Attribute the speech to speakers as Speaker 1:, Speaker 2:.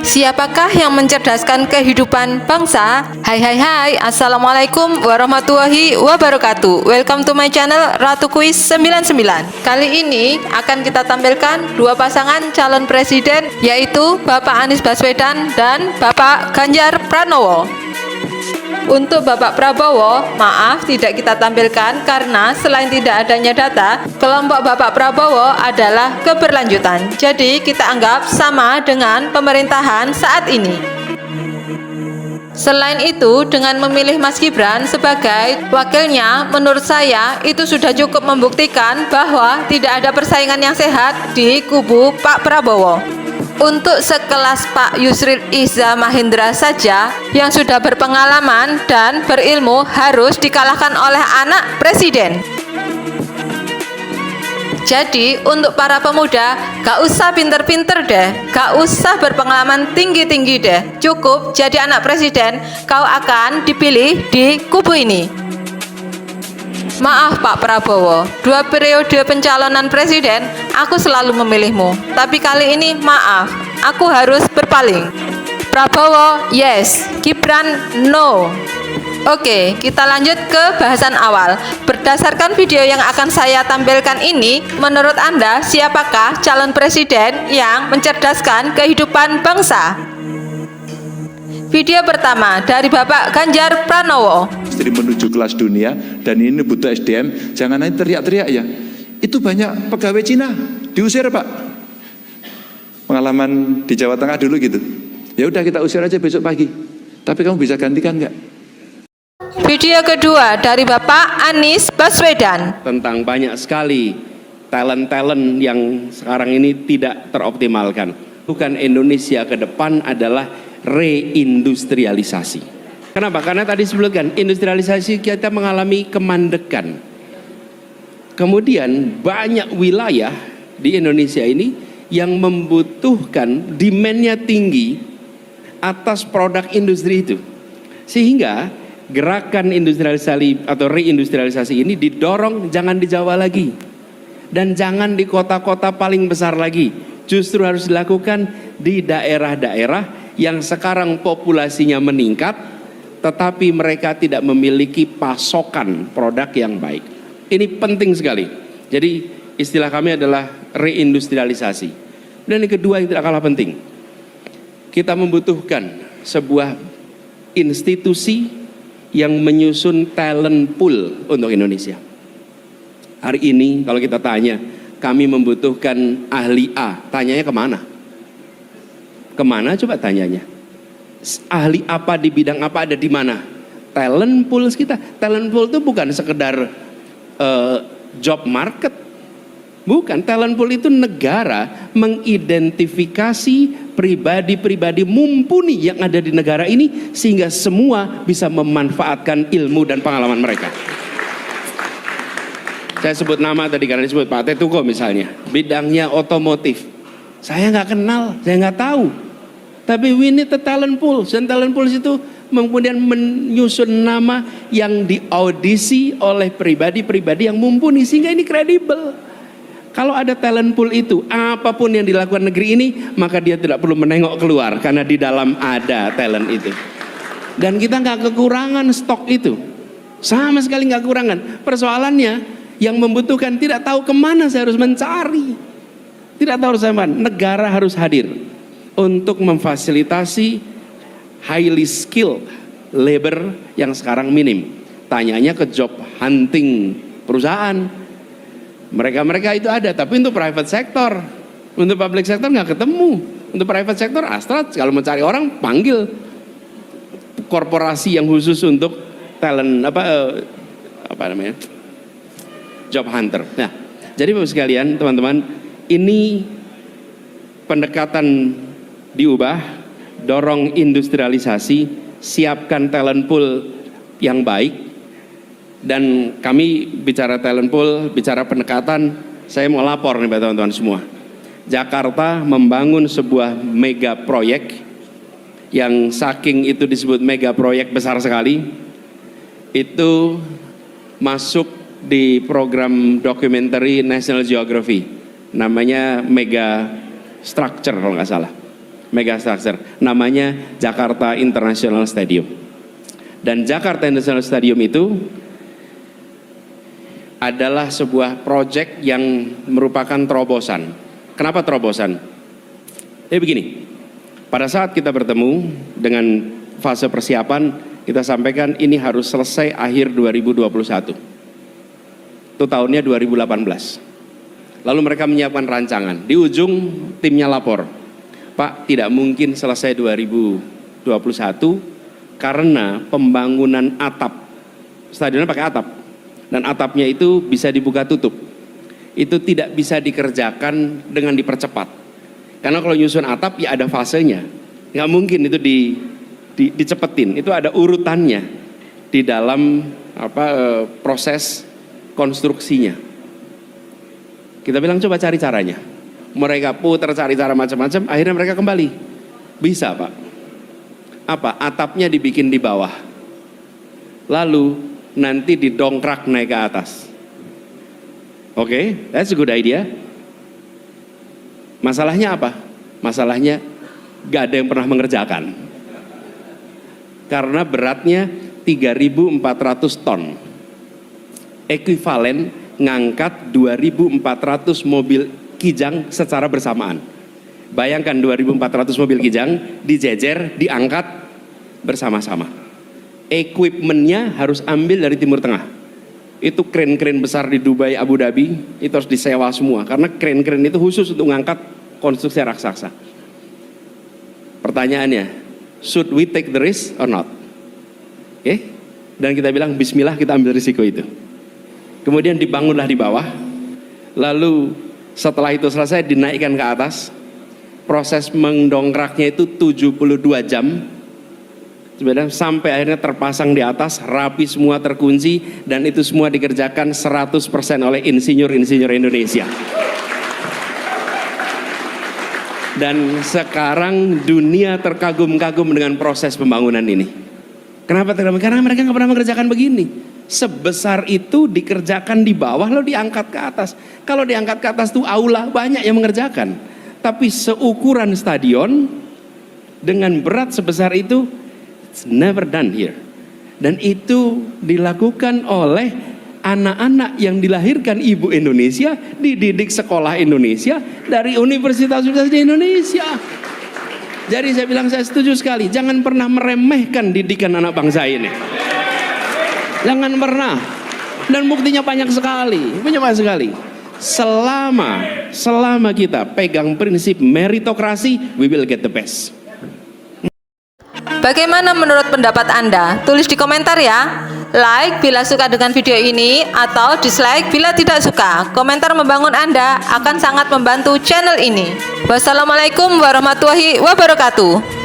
Speaker 1: Siapakah yang mencerdaskan kehidupan bangsa? Hai, Assalamualaikum warahmatullahi wabarakatuh. Welcome to my channel Ratu Kuis 99. Kali ini akan kita tampilkan dua pasangan calon presiden, yaitu Bapak Anies Baswedan dan Bapak Ganjar Pranowo. Untuk Bapak Prabowo, maaf tidak kita tampilkan karena selain tidak adanya data, kelompok Bapak Prabowo adalah keberlanjutan. Jadi kita anggap sama dengan pemerintahan saat ini. Selain itu, dengan memilih Mas Gibran sebagai wakilnya, menurut saya itu sudah cukup membuktikan bahwa tidak ada persaingan yang sehat di kubu Pak Prabowo. Untuk sekelas Pak Yusril Iza Mahendra saja yang sudah berpengalaman dan berilmu harus dikalahkan oleh anak presiden. Jadi untuk para pemuda, gak usah pinter-pinter deh, gak usah berpengalaman tinggi-tinggi deh, cukup jadi anak presiden, kau akan dipilih di kubu ini. Maaf Pak Prabowo, 2 periode pencalonan presiden, aku selalu memilihmu. Tapi kali ini maaf, aku harus berpaling. Prabowo, yes. Gibran, no. Oke, kita lanjut ke bahasan awal. Berdasarkan video yang akan saya tampilkan ini, menurut Anda siapakah calon presiden yang mencerdaskan kehidupan bangsa? Video pertama dari Bapak Ganjar Pranowo.
Speaker 2: Jadi menuju kelas dunia dan ini butuh SDM, jangan nanti teriak-teriak ya. Itu banyak pegawai Cina diusir Pak. Pengalaman di Jawa Tengah dulu gitu. Ya udah kita usir aja besok pagi. Tapi kamu bisa gantikan nggak?
Speaker 1: Video kedua dari Bapak Anies Baswedan.
Speaker 3: Tentang banyak sekali talent-talent yang sekarang ini tidak teroptimalkan. Bukan Indonesia ke depan adalah reindustrialisasi. Kenapa? Karena tadi disebutkan industrialisasi kita mengalami kemandekan. Kemudian banyak wilayah di Indonesia ini yang membutuhkan demand-nya tinggi atas produk industri itu. Sehingga gerakan industrialisasi atau reindustrialisasi ini didorong jangan di Jawa lagi. Dan jangan di kota-kota paling besar lagi. Justru harus dilakukan di daerah-daerah yang sekarang populasinya meningkat, tetapi mereka tidak memiliki pasokan produk yang baik. Ini penting sekali. Jadi istilah kami adalah reindustrialisasi. Dan yang kedua yang tidak kalah penting, kita membutuhkan sebuah institusi yang menyusun talent pool untuk Indonesia. Hari ini kalau kita tanya, kami membutuhkan ahli A, tanyanya kemana? Kemana coba tanyanya? Ahli apa di bidang apa ada di mana? Talent pool kita. Talent pool itu bukan sekedar job market. Bukan, talent pool itu negara mengidentifikasi pribadi-pribadi mumpuni yang ada di negara ini sehingga semua bisa memanfaatkan ilmu dan pengalaman mereka. Saya sebut nama tadi karena disebut Pak Tetuko misalnya, bidangnya otomotif. Saya nggak kenal, saya nggak tahu. Tapi we need a talent pool. Dan talent pool itu kemudian menyusun nama yang diaudisi oleh pribadi-pribadi yang mumpuni sehingga ini kredibel. Kalau ada talent pool itu, apapun yang dilakukan negeri ini, maka dia tidak perlu menengok keluar karena di dalam ada talent itu. Dan kita nggak kekurangan stok itu, sama sekali nggak kekurangan. Persoalannya yang membutuhkan tidak tahu kemana saya harus mencari, tidak tahu harus kemana. Negara harus hadir untuk memfasilitasi highly skilled labor yang sekarang minim. Tanyanya ke job hunting perusahaan, mereka itu ada, tapi untuk private sector, untuk public sector nggak ketemu. Untuk private sector, Astra kalau mencari orang panggil korporasi yang khusus untuk talent job hunter. Nah, jadi Bapak sekalian, teman-teman, ini pendekatan diubah, dorong industrialisasi, siapkan talent pool yang baik. Dan kami bicara talent pool, bicara pendekatan, saya mau lapor nih teman-teman semua. Jakarta membangun sebuah mega proyek yang saking itu disebut mega proyek besar sekali, itu masuk di program documentary National Geography, namanya Mega Structure kalau nggak salah. megastructure, namanya Jakarta International Stadium. Dan Jakarta International Stadium itu adalah sebuah proyek yang merupakan terobosan. Kenapa terobosan? Begini, pada saat kita bertemu dengan fase persiapan, kita sampaikan ini harus selesai akhir 2021. Itu tahunnya 2018. Lalu mereka menyiapkan rancangan. Di ujung timnya lapor, Pak, tidak mungkin selesai 2021 karena pembangunan atap. Stadionnya pakai atap. Dan atapnya itu bisa dibuka tutup. Itu tidak bisa dikerjakan dengan dipercepat. Karena kalau nyusun atap ya ada fasenya. Nggak mungkin itu dicepetin. Itu ada urutannya di dalam proses konstruksinya. Kita bilang coba cari caranya. Mereka putar cari cara macam-macam, akhirnya mereka kembali. Bisa, Pak. Apa? Atapnya dibikin di bawah. Lalu nanti didongkrak naik ke atas. Oke, that's a good idea. Masalahnya apa? Masalahnya gak ada yang pernah mengerjakan. Karena beratnya 3.400 ton. Ekuivalen ngangkat 2.400 mobil Kijang secara bersamaan. Bayangkan 2.400 mobil Kijang dijejer, diangkat bersama-sama. Equipmentnya harus ambil dari Timur Tengah. Itu kren-kren besar di Dubai, Abu Dhabi, itu harus disewa semua. Karena kren-kren itu khusus untuk mengangkat konstruksi raksasa. Pertanyaannya, should we take the risk or not? Oke? Dan kita bilang, bismillah kita ambil risiko itu. Kemudian dibangunlah di bawah. Lalu setelah itu selesai dinaikkan ke atas. Proses mendongkraknya itu 72 jam. Sebenarnya sampai akhirnya terpasang di atas, rapi semua, terkunci, dan itu semua dikerjakan 100% oleh insinyur-insinyur Indonesia. Dan sekarang dunia terkagum-kagum dengan proses pembangunan ini. Kenapa terkagum? Karena mereka nggak pernah mengerjakan begini. Sebesar itu dikerjakan di bawah lalu diangkat ke atas. Kalau diangkat ke atas tuh aula banyak yang mengerjakan. Tapi seukuran stadion dengan berat sebesar itu, it's never done here. Dan itu dilakukan oleh anak-anak yang dilahirkan ibu Indonesia, dididik sekolah Indonesia dari universitas-universitas di Indonesia. Jadi saya bilang saya setuju sekali, jangan pernah meremehkan didikan anak bangsa ini. Jangan pernah. Dan buktinya banyak sekali, banyak sekali. Selama kita pegang prinsip meritokrasi, we will get the best.
Speaker 1: Bagaimana menurut pendapat Anda? Tulis di komentar ya. Like bila suka dengan video ini atau dislike bila tidak suka. Komentar membangun Anda akan sangat membantu channel ini. Wassalamualaikum warahmatullahi wabarakatuh.